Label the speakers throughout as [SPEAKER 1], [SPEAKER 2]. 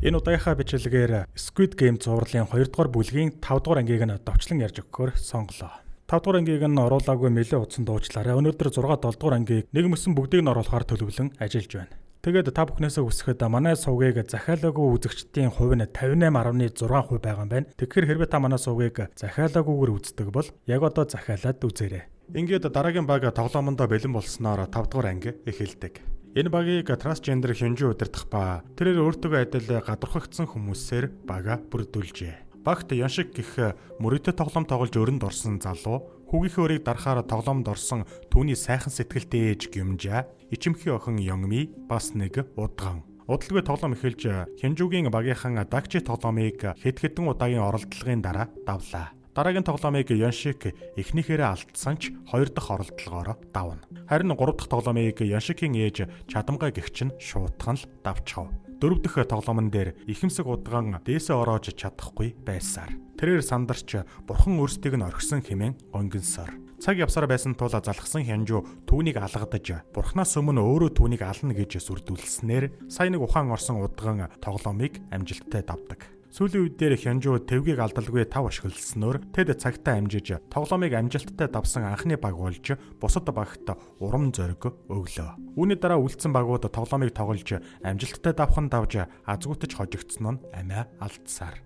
[SPEAKER 1] Энэ удаагийнхаа бичлэгээр Squid Game зурлалын 2 дугаар бүлгийн 5 дугаар ангийг нь давчлан ярьж өгөхөөр сонголоо. 5 дугаар ангийг нь оруулаагүй нэлээд удсан дуучлаарай. Өнөөдөр 6 7 дугаар ангийг нэг мөсөн бүгдийг нь оруулахаар төлөвлөн ажиллаж байна. Тэгээд та бүхнээсээ хүсэхэд манай сувгийг захиалаагүй үзэгчдийн хувь нь 58.6% байгаа юм байна. Тэгэхээр хэрвээ та манай сувгийг захиалаагүйгээр үздэг бол яг одоо захиалаад үзээрэй. Ингээд дараагийн баг тоглоомондоо бэлэн болсноор 5 дугаар анги эхэлдэг. Энэ багийг трансгендер хинжүү удирдах ба тэрээр өөртөө адил гадуурхагдсан хүмүүсээр бага бүрдүүлжээ. Багт Яншиг гэх мөрөдө тоглоом тоглож өрөнд орсон залуу хүүгийнхээ өрийг дарахаар тоглоомд орсон түүний сайхан сэтгэлтэй ээж Гюмжа, ичимхий охин Ёнгми бас нэг удган. Удалгүй тоглоом эхэлж хинжүүгийн багийнхан Дагчи тоглоомыг хэд хэдэн удаагийн оролдлогын дараа давлаа. Дараагийн тоглоомыг Яншик эхнийхээрээ алдсан ч 2 дахь оролдлогоор давна. Харин 3 дахь тоглоомыг Яншикийн ээж Чадамгай гэгч нь шуутхан л давчхав. 4 дахь тоглоомн дээр ихэмсэг удган дээсээ ороож чадахгүй байсаар тэрээр сандарч бурхан өөрсдийг нь орхисон хэмээн гонгинсоор цаг явсаар байсан тул залхсан хянжуу түүнийг алгадаж бурхнаас өмнө өөрөө түүнийг ална гэж сүрдүүлснээр сая нэг ухаан орсон удган тоглоомыг амжилттай давдаг. Сүүлийн үед дээр хянжуу тэвгийг алдалгүй тав ашигласноор тэд цагтаа амжиж тоглоомыг амжилттай давсан анхны баг болж бусад багт урам зориг өглөө. Үүний дараа үлдсэн багууд тоглоомыг тоглож амжилттай давхан давж азгуутаж хожигдсон нь амиа алдсаар.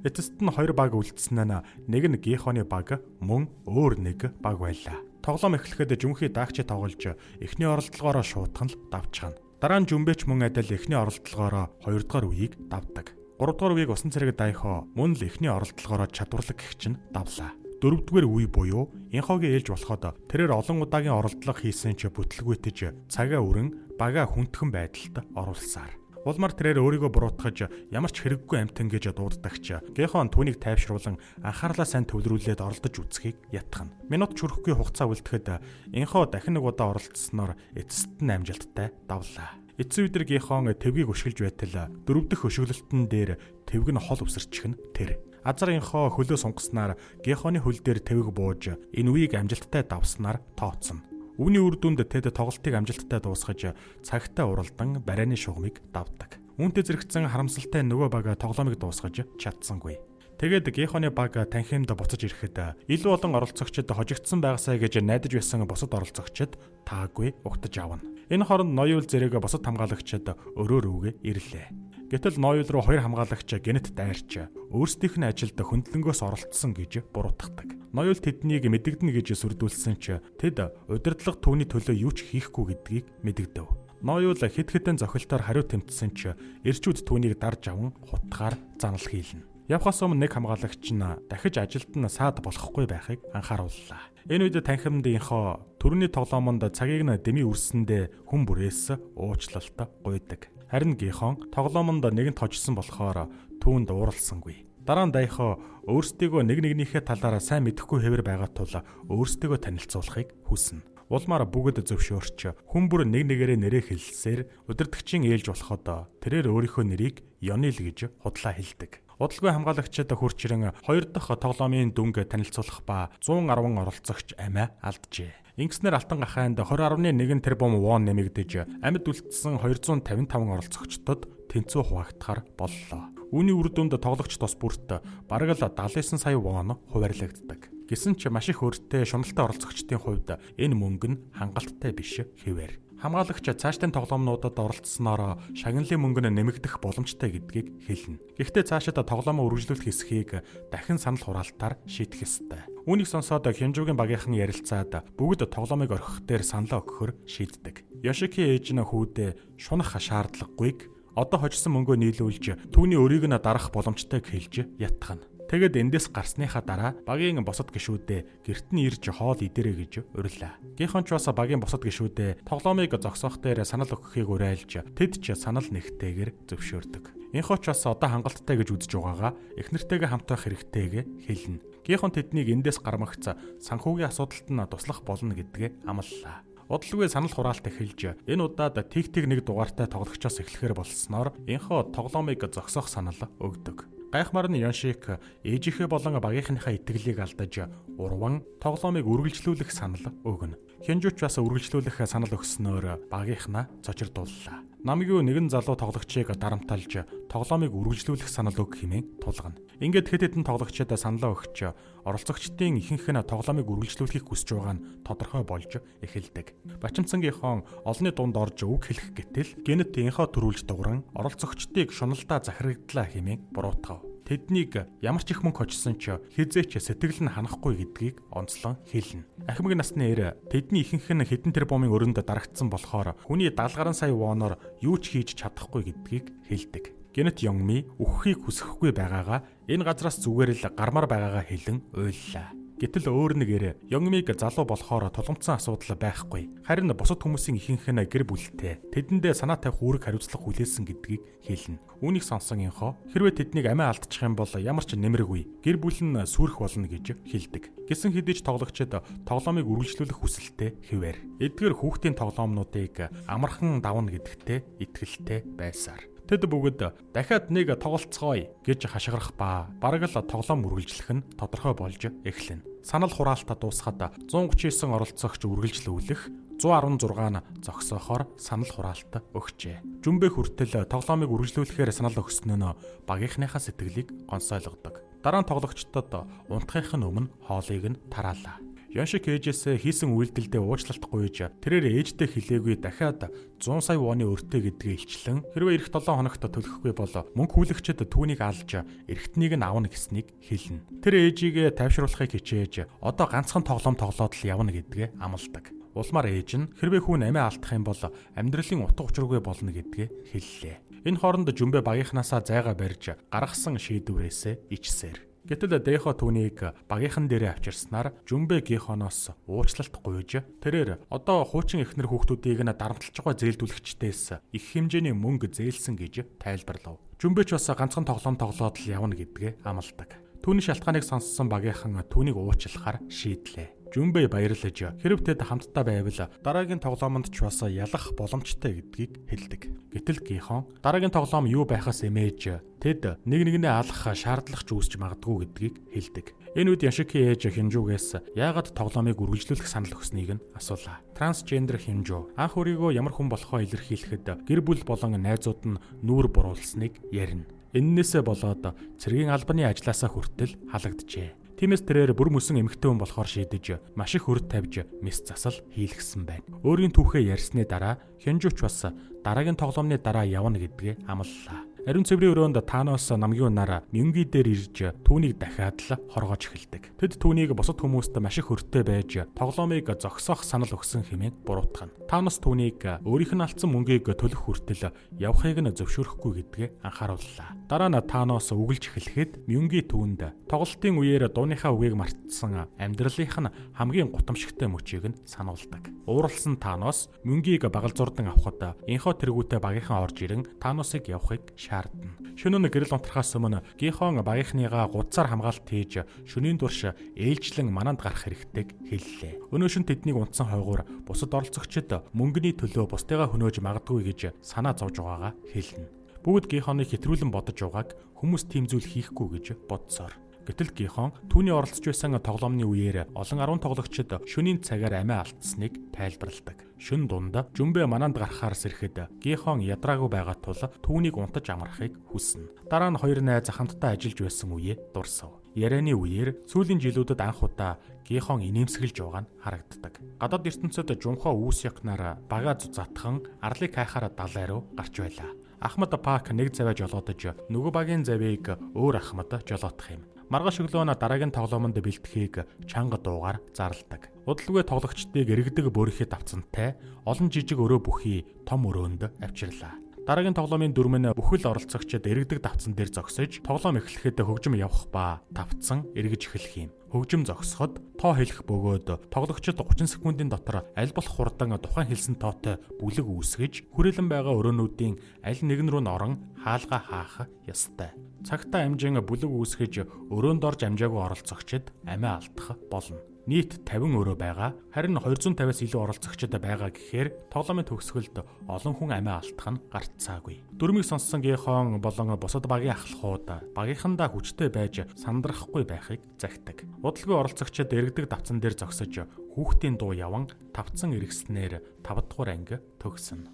[SPEAKER 1] Эцэст нь 2 баг үлдсэн нь нэг нь Гихоны баг мөн өөр нэг баг байлаа. Тоглоом эхлэхэд Жүнхий Дагчи тоглож эхний оролдлогоороо шуутхан л давчхана. Дараа нь Жүнбэч мөн адил эхний оролдлогоороо 2 дугаар үеийг давдаг. 3 дугаар үеийг усан цэрэг Дайхо мөн л эхний оролдлогоороо чадварлаг гэгч нь давлаа. 4 дугаар үе буюу Инхогийн ээлж болоход тэрээр олон удаагийн оролдлого хийсэн ч бүтлгүүтэж цагаа өрөн багаа хүндхэн байдалд оруулсаар. Улмаар тэрээр өөрийгөө буруутгаж ямар ч хэрэггүй амтан гэж дууддагч Гехон түүнийг тайвшруулан анхаарлаа сайн төвлөрүүлээд оролдож үзхийг ятгахна. Минут ч хүрэхгүй хугацаа үлдэхэд Инхо дахин нэг удаа оролцсноор эцэст нь амжилттай давлаа. Эцсийн үедэр Гехон тэвгийг өшгөлж байтал 4 дахь өшгөлөлтөн дээр тэвг нь хол үсэрчих нь тэр. Азар Инхо хөлөө сунгаснаар Гехоны хөл дээр тэвэг бууж энэ үеийг амжилттай давснаар тооцсон. Үүний үр дүнд тэд тоглолтыг амжилттай дуусгаж цагтаа уралдан барайны шугамыг давдаг. Үүнтэй зэрэгцэн харамсалтай нөгөө баг тоглоомыг дуусгаж чадсангүй. Тэгээд Гехоны баг танхимд буцаж ирэхэд илүү олон оролцогчид хожигдсан байгаасаа гэж найдаж байсан бусад оролцогчид таагүй угтаж авна. Энэ хооронд ноёул зэрэг бусад хамгаалагчид өрөө рүүгээ ирлээ. Гэтэл ноёул руу 2 хамгаалагч гэнэт дайрч өөрсдийнх нь ажилд хөндлөнгөөс оролцсон гэж буруутгадаг. Ноёул тэднийг мэдэгдэнэ гэж сүрдүүлсэн ч тэд удирдлага түүний төлөө юу ч хийхгүй гэдгийг мэдэгдэв. Ноёул хэд хэдэн зохилтоор хариу тэмцсэн ч эрчүүд түүнийг дарж аван хутгаар занал хийлнэ. Явхаас өмнө нэг хамгаалагч нь дахиж ажилд нь саад болохгүй байхыг анхаарууллаа. Энэ үед танхимд Инхо түрүүний тоглоомонд цагийг нь дэми үрсэндээ хүн бүрээс уучлалт гуйдаг. Харин Гехон тоглоомонд нэгэнт хожсон болохоор түүнд ууралсангүй. Дараа нь Дайхо өөрсдийгөө нэгнийхээ талаараа сайн мэдэхгүй хэвээр байгаа тул өөрсдийгөө танилцуулахыг хүснэ. Улмаар бүгд зөвшөөрч хүн бүр нэг нэгээрээ нэрээ хэлсээр удирдагчийн ээлж болоход тэрээр өөрийнхөө нэрийг Ёнил гэж худлаа хэлдэг. Удалгүй хамгаалагчид хурцрэн 2 дахь тоглоомын дүнг танилцуулах ба 110 оролцогч амиа алджээ. Ингэснээр Алтан гахайнд 20.1 тэрбум вон нэмэгдэж амьд үлдсэн 255 оролцогчдод тэнцүү хуваагдахаар боллоо. Үүний үр дүнд тоглогч тус бүрт бараг л 79 сая вон хуваарлагддаг. Гэсэн ч маш их өртөө шуналтай оролцогчдын хувьд энэ мөнгө нь хангалттай биш хэвээр. Хамгаалагч цаашдын тоглоомнуудад оролцсноор шагналын мөнгө нь нэмэгдэх боломжтой гэдгийг хэлнэ. Гэхдээ цаашид тоглоомоо үргэлжлүүлэх эсхийг дахин санал хураалтаар шийдэх ёстой. Үүнийг сонсоод Хинжуугийн багийнхан ярилцаад бүгд тоглоомыг орхих дээр саналаа өгөхөөр шийддэг. Ёшики ээж нь хүүдээ шунах шаардлагагүйг одоо хожсон мөнгөө нийлүүлж түүний өрийг нь дарах боломжтойг хэлж ятгахна. Тэгэд эндээс гарсныхаа дараа багийн босод гишүүдээ гэрт нь ирж хоол идэрэй гэж урилаа. Гехон ч бас багийн босод гишүүдээ тоглоомыг зогсоох дээр санал өгөхийг уриалж тэд ч санал нэгтэйгээр зөвшөөрдөг. Инхо ч бас одоо хангалттай гэж үзэж байгаагаа эхнэртэйгээ хамт байх хэрэгтэйгээ хэлнэ. Гехон тэднийг эндээс гармагц санхүүгийн асуудалд нь туслах болно гэдгээ амлалаа. Удалгүй санал хураалт эхэлж энэ удаад тэг нэг дугаартай тоглогчоос эхлэхээр болсноор Инхо тоглоомыг зогсоох санал өгдөг. Гайхмаар нь Ёншик ээжийнхээ болон багийнхныхаа итгэлийг алдаж урван тоглоомыг үргэлжлүүлэх санал өгнө. Хянжууч бас үргэлжлүүлэх санал өгснөөр багийнхнаа цочирдууллаа. Намгийн нэгэн залуу тоглогчийг дарамталж тоглоомыг үргэлжлүүлэх санал өг хэмээн тулгана. Ингээд хэд хэдэн тоглогчид саналаа өгч оролцогчдын ихэнх нь тоглоомыг үргэлжлүүлэхийг хүсэж байгаа нь тодорхой болж эхэлдэг. Бачимцангийнхон олонний дунд орж үг хэлэх гэтэл гэнэт инхоо төрүүлж дууран оролцогчдыг шуналдаа захирагдлаа хэмээн буруутгав. Тэднийг ямар ч их мөнгө хочсон ч хизээч сэтгэл нь ханахгүй гэдгийг онцлон хэлнэ. Ахмад насны эр тэдний ихэнх нь хэдэн тэрбумын өрөөнд дарагдсан болохоор хүний 70 гаруй сая воноор юу ч хийж чадахгүй гэдгийг хэлдэг. Гэнэт Ёнгми үхэхийг хүсэхгүй байгаагаа энэ газраас зүгээр л гармаар байгаагаа хэлэн уйллаа. Гэтэл өөр нэгээр Ёнгмиг залуу болохоор тулгамдсан асуудал байхгүй. Харин бусад хүмүүсийн ихэнх нь гэр бүлтэй. Тэдэндээ санаа тавих үүрэг хариуцлага хүлээсэн гэдгийг хэлнэ. Үүнийг сонсон инхоо хэрвээ тэднийг амиа алдчих юм бол ямар ч нэмэргүй. Гэр бүл нь сүрэх болно гэж хэлдэг. Гэсэн хэдий ч тоглогчид тоглоомыг үргэлжлүүлэх хүсэлтэй хэвээр. Эдгээр хүүхдийн тоглоомнуудыг амархан давна гэдэгтээ итгэлтэй байсаар. Тэд бүгд дахиад нэг тоглолцгоё гэж хашгирах ба бараг л тоглоом үргэлжлэх нь тодорхой болж эхлэнэ. Санал хураалтаа дуусгаад 139 оролцогч үргэлжлүүлэх 116 нь зогсоохоор санал хураалт өгчээ. Жүмбэ хүртэл тоглоомыг үргэлжлүүлэхээр санал өгсөн нь багийнхныхаа сэтгэлийг гонсойлгодог. Дараа нь тоглогчдод унтахын өмнө хоолыг нь тараалаа. Ёншик ээжээсээ хийсэн үйлдэлдээ уучлалт гуйж тэрээр ээжтэй хэлээгүй дахиад 100 сая воны өртөө гэдгийг илчлэн хэрвээ эх 7 хоногт төлөхгүй бол мөнгө хүлэгчид түүнийг алж эргэтнийг нь авна гэснийг хэлнэ. Тэр ээжигээ тайвшруулахыг хичээж одоо ганцхан тоглоом тоглоод л явна гэдгээ амладаг. Улмаар ээж нь хэрвээ хүн амиа алдах юм бол амьдралын утга учиргүй болно гэдгээ хэллээ. Энэ хооронд Жүмбэ багийнхнаасаа зайгаа барьж гаргасан шийдвэрээсээ ичсээр. Гэтэл Дэхо түүнийг багийнхан дээрээ авчирснаар Жүмбэ гихоноос уучлалт гуйж тэрээр одоо хуучин эхнэр хүүхдүүдийг нь дарамтлаж байгаа зээлдүүлэгчдээс их хэмжээний мөнгө зээлсэн гэж тайлбарлав. Жүмбэ ч бас ганцхан тоглоом тоглоод л явна гэдгээ амладаг. Түүний шалтгааныг сонссон багийнхан түүнийг уучлахаар шийдлээ. Жүмбэ баярлаж хэрв тэд хамтдаа байвал дараагийн тоглоомонд ч бас ялах боломжтой гэдгийг хэлдэг. Гэтэл гихон дараагийн тоглоом юу байхаас эмээж тэд нэгнээ алах шаардлага ч үүсч магадгүй гэдгийг хэлдэг. Энэ үед Ёншикийн ээж Хинжуугээс яагаад тоглоомыг үргэлжлүүлэх санал өгснийг нь асуулаа. Трансгендер Хинжуу анх өөрийгөө ямар хүн болохоо илэрхийлэхэд гэр бүл болон найзууд нь нүүр буруулсныг ярина. Эннээсээ болоод цэргийн албаны ажлаасаа хүртэл халагджээ. Тиймээс тэрээр бүр мөсөн эмэгтэй хүн болохоор шийдэж маш их өрд тавьж мис засал хийлгсэн байна. Өөрийн түүхээ ярьсны дараа Хянжууч бас дараагийн тоглоомны дараа явна гэдгээ амлалаа. Ариун цэврийн өрөөнд Таноос намгийн унаар Мюнги дээр ирж түүнийг дахиад л хоргож эхэлдэг. Тэд түүнийг бусад хүмүүст маш их өртөө байж тоглоомыг зогсоох санал өгсөн хэмээн буруутгана. Таноос түүнийг өөрийнх нь алдсан мөнгийг төлөх хүртэл явахыг нь зөвшөөрөхгүй гэдгээ анхаарууллаа. Дараа нь Таноос үгэлж эхлэхэд Мюнги түүнд тоглолтын үеэр дууныхаа үгийг мартсан амьдралынх нь хамгийн гутамшигтай мөчийг нь сануулдаг. Ууралсан Таноос Мюнгийг багалзуурдан авахд инхоо тэргүүтээ багийнхан орж ирэн Таноосыг явахыг шаардна. Шөнө нь гэрэл унтрахаас өмнө гихон багийнхныгаа гудсаар хамгаалт хийж шөнийн турш ээлжлэн мананд гарах хэрэгтэйг хэллээ. Өнөө шөн тэднийг унтсан хойгоор бусад оролцогчид мөнгөний төлөө бусдыгаа хөнөөж магадгүй гэж санаа зовж байгаагаа хэлнэ. Бүгд гихоныг хэтрүүлэн бодож байгааг хүмүүс тийм зүйл хийхгүй гэж бодсоор. Гэтэл гихон түүний оролцож байсан тоглоомны үеэр олон 10 тоглогчид шөнийн цагаар амиа алдсныг тайлбарладаг. Шөн дунд Жүмбэ мананд гарахаар сэрэхэд гихон ядраагүй байгаа тул түүнийг унтаж амрахыг хүснэ. Дараа нь хоёр найз хамтдаа ажиллаж байсан үеэ дурсав. Ярианы үеэр сүүлийн жилүүдэд анх удаа гихон инээмсэглэж байгаа нь харагддаг. Гадаад ертөнцид Жунхо үүс якнаар бага затхан арлыг хайхаар далай руу гарч байлаа. Ахмад Пак нэг заваа жолоодож нөгөө багийн завийг өөр Ахмад жолоодох юм. Маргааш өглөө нь дараагийн тоглоомонд бэлтгэхийг чанга дуугаар зарладаг. Удалгүй тоглогчдыг эргэдэг бөөрийнхээ давцантай олон жижиг өрөө бүхий том өрөөнд авчирлаа. Дараагийн тоглоомын дүрмэн бүхэл оролцогчид эргэдэг давцан дээр зогсож тоглоом эхлэхэд хөгжим явах ба давцан эргэж эхлэх юм. Хөгжим зогсоход тоо хэлэх бөгөөд тоглогчид 30 секундын дотор аль болох хурдан тухайн хэлсэн тоотой бүлэг үүсгэж хүрээлэн байгаа өрөөнүүдийн аль нэгэн рүү н орон хаалга хаах ёстой. Цагтаа амжин бүлэг үүсгэж өрөөнд орж амжаагүй оролцогчид амиа алдах болно. нийт 50 өрөө байгаа. Харин 250-аас илүү оролцогчид байгаа гэхээр тоглоомын төгсгөлд олон хүн амиа алдах нь гарцаагүй. Дүрмийг сонссон Гехон болон бусад багийн ахлахууд багийнхандаа хүчтэй байж сандрахгүй байхыг захидаг. Удалгүй оролцогчид эргэдэг давцан дээр зогсож хүүхдийн дуу яван тавцан эргэснээр 5 дугаар анги төгснө.